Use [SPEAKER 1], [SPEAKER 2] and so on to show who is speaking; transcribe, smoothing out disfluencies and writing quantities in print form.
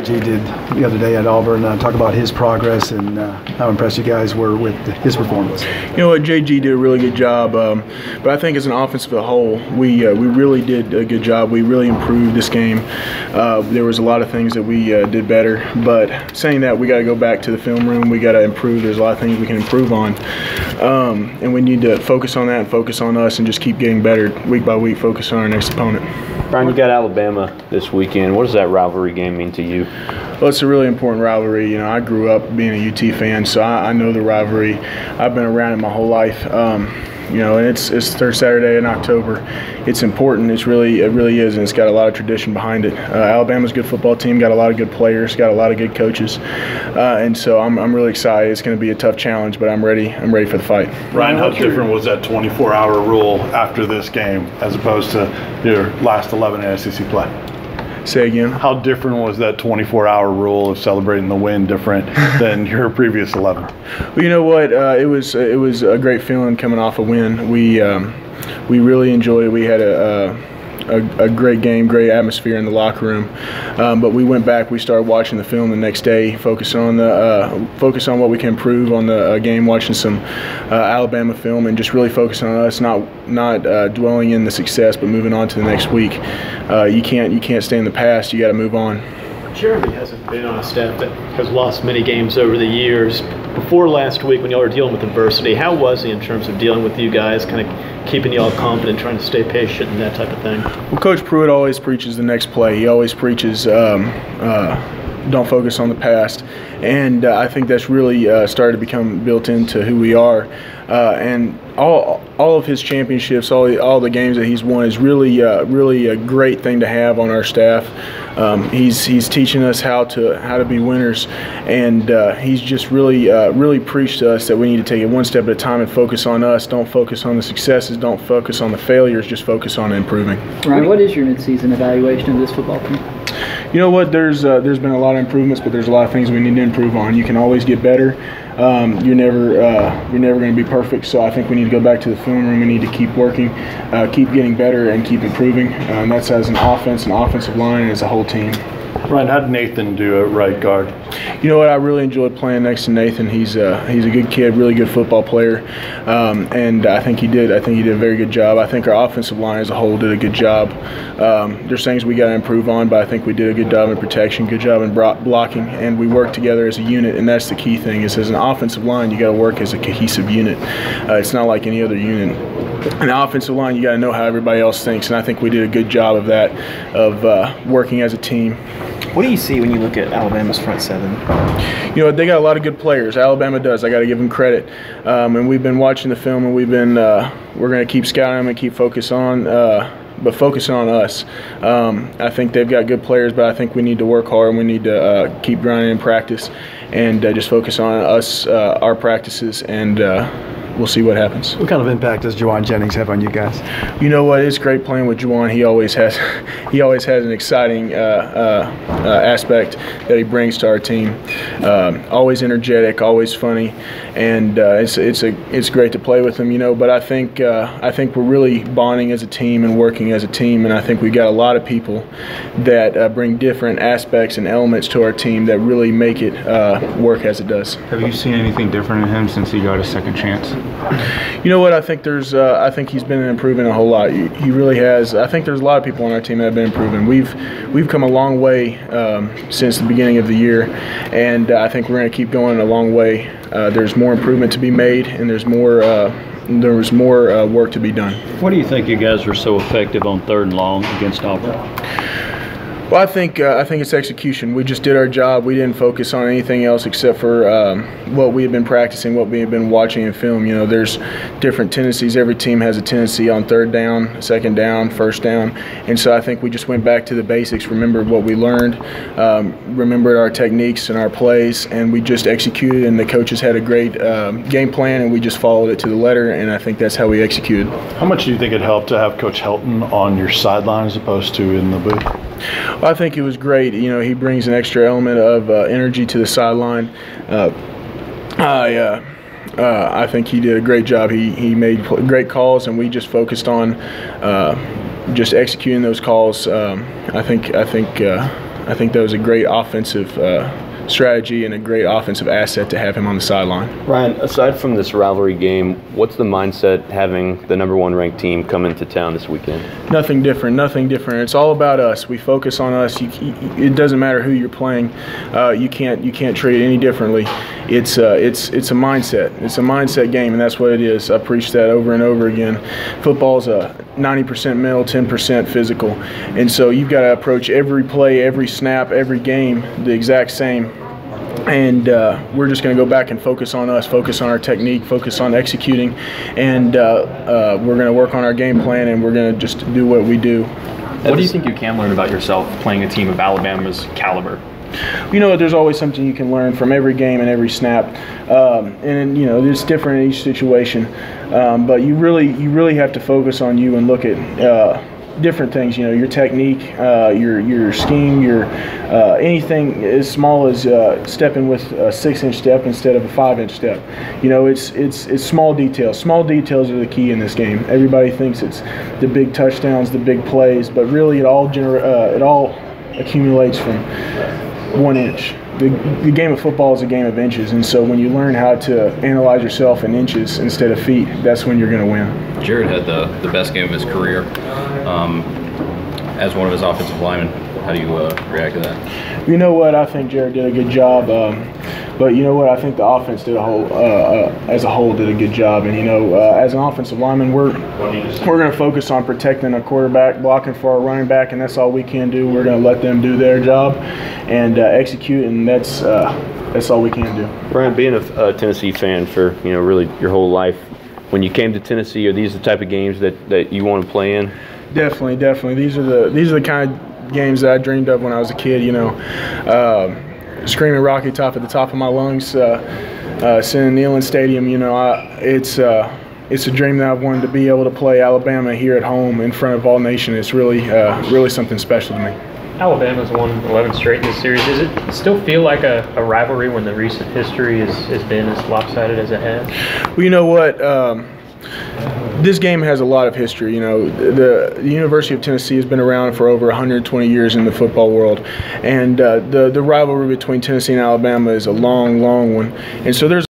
[SPEAKER 1] JG did the other day at Auburn. Talk about his progress and how impressed you guys were with his performance.
[SPEAKER 2] You know what, JG did a really good job, but I think as an offense as a whole, we really did a good job. We really improved this game. There was a lot of things that we did better, but saying that, we got to go back to the film room. We got to improve. There's a lot of things we can improve on, and we need to focus on that and focus on us and just keep getting better week by week, focus on our next opponent.
[SPEAKER 3] Brian, you got Alabama this weekend. What does that rivalry game mean to you?
[SPEAKER 2] Well, it's a really important rivalry. You know, I grew up being a UT fan, so I know the rivalry. I've been around it my whole life. You know, and it's third Saturday in October. It's important. It really is, and it's got a lot of tradition behind it. Alabama's a good football team, got a lot of good players, got a lot of good coaches, and so I'm really excited. It's going to be a tough challenge, but I'm ready. I'm ready for the fight.
[SPEAKER 4] Ryan, how different was that 24-hour rule after this game as opposed to your last 11 in SEC play?
[SPEAKER 2] Say again.
[SPEAKER 4] How different was that 24-hour rule of celebrating the win different than your previous 11?
[SPEAKER 2] Well, you know what? It was a great feeling coming off a win. We really enjoyed it. We had a great game, great atmosphere in the locker room. But we went back. We started watching the film the next day. Focus on what we can improve on the game. Watching some Alabama film and just really focus on us, not dwelling in the success, but moving on to the next week. You can't stay in the past. You got to move on.
[SPEAKER 5] Jeremy hasn't been on a staff that has lost many games over the years. Before last week, when y'all were dealing with adversity, how was he in terms of dealing with you guys, kind of keeping y'all confident, trying to stay patient and that type of thing?
[SPEAKER 2] Well, Coach Pruitt always preaches the next play. He always preaches don't focus on the past, and I think that's really started to become built into who we are. And all of his championships, all the games that he's won is really a great thing to have on our staff. He's teaching us how to be winners, and he's just really preached to us that we need to take it one step at a time and focus on us. Don't focus on the successes. Don't focus on the failures. Just focus on improving.
[SPEAKER 6] Ryan, what is your midseason evaluation of this football team?
[SPEAKER 2] You know what? There's been a lot of improvements, but there's a lot of things we need to improve on. You can always get better. You're never going to be perfect. So I think we need to go back to the film room. We need to keep working, keep getting better, and keep improving. And that's as an offense, an offensive line, and as a whole team.
[SPEAKER 4] Ryan, how did Nathan do at right guard?
[SPEAKER 2] You know what? I really enjoyed playing next to Nathan. He's a good kid, really good football player, and I think he did a very good job. I think our offensive line as a whole did a good job. There's things we got to improve on, but I think we did a good job in protection, good job in blocking, and we worked together as a unit. And that's the key thing: is as an offensive line, you got to work as a cohesive unit. It's not like any other unit. In the offensive line, you got to know how everybody else thinks, and I think we did a good job of that, of working as a team.
[SPEAKER 7] What do you see when you look at Alabama's front seven?
[SPEAKER 2] You know, they got a lot of good players. Alabama does. I got to give them credit. And we've been watching the film, and we're going to keep scouting them and keep focus on us. I think they've got good players, but I think we need to work hard and we need to keep grinding in practice and just focus on us, our practices, and we'll see what happens.
[SPEAKER 1] What kind of impact does Juwan Jennings have on you guys?
[SPEAKER 2] You know what? It's great playing with Juwan. He always has an exciting aspect that he brings to our team. Always energetic, always funny, and it's great to play with him. You know, but I think we're really bonding as a team and working as a team, and I think we've got a lot of people that bring different aspects and elements to our team that really make it work as it does.
[SPEAKER 8] Have you seen anything different in him since he got a second chance?
[SPEAKER 2] You know what? I think he's been improving a whole lot. He really has. I think there's a lot of people on our team that have been improving. We've come a long way since the beginning of the year, and I think we're going to keep going a long way. There's more improvement to be made, and there's more work to be done.
[SPEAKER 3] What do you think you guys were so effective on 3rd and long against Auburn?
[SPEAKER 2] Well, I think it's execution. We just did our job. We didn't focus on anything else except for what we had been practicing, what we had been watching in film. You know, there's different tendencies. Every team has a tendency on 3rd down, 2nd down, 1st down, and so I think we just went back to the basics, remembered what we learned, remembered our techniques and our plays, and we just executed. And the coaches had a great game plan, and we just followed it to the letter. And I think that's how we executed.
[SPEAKER 4] How much do you think it helped to have Coach Helton on your sideline as opposed to in the booth?
[SPEAKER 2] Well, I think it was great. You know, he brings an extra element of energy to the sideline. I think he did a great job. He made great calls, and we just focused on just executing those calls. I think I think that was a great offensive strategy and a great offensive asset to have him on the sideline.
[SPEAKER 3] Ryan, aside from this rivalry game, what's the mindset having the #1 ranked team come into town this weekend?
[SPEAKER 2] Nothing different, nothing different. It's all about us. We focus on us. It doesn't matter who you're playing. You can't treat it any differently. It's a mindset. It's a mindset game, and that's what it is. I preach that over and over again. Football's a 90% mental, 10% physical, and so you've got to approach every play, every snap, every game the exact same. And we're just going to go back and focus on us, focus on our technique, focus on executing, and we're going to work on our game plan, and we're going to just do what we do.
[SPEAKER 9] What do you think you can learn about yourself playing a team of Alabama's caliber?
[SPEAKER 2] You know, there's always something you can learn from every game and every snap, and you know it's different in each situation. But you really have to focus on you and look at different things. You know, your technique, your scheme, your anything as small as stepping with a 6-inch step instead of a 5-inch step. You know, it's small details. Small details are the key in this game. Everybody thinks it's the big touchdowns, the big plays, but really it all accumulates from 1 inch. The game of football is a game of inches, and so when you learn how to analyze yourself in inches instead of feet, that's when you're going to win.
[SPEAKER 10] Jared had the best game of his career as one of his offensive linemen. How do you react to that?
[SPEAKER 2] You know what? I think Jared did a good job, but you know what? I think the offense did as a whole did a good job. And you know, as an offensive lineman, we're going to focus on protecting our quarterback, blocking for our running back, and that's all we can do. We're going to let them do their job and execute, and that's all we can do.
[SPEAKER 3] Brian, being a Tennessee fan for really your whole life, when you came to Tennessee, are these the type of games that you want to play in?
[SPEAKER 2] Definitely. These are the kind of games that I dreamed of when I was a kid. You know, screaming Rocky Top at the top of my lungs, sitting in Neyland Stadium. You know, it's a dream that I've wanted to be able to play Alabama here at home in front of all nation. It's really something special to me.
[SPEAKER 11] Alabama's won 11 straight in this series. Does it still feel like a rivalry when the recent history has been as lopsided as it has?
[SPEAKER 2] Well, you know what? This game has a lot of history. You know, the University of Tennessee has been around for over 120 years in the football world, and the rivalry between Tennessee and Alabama is a long one. And so there's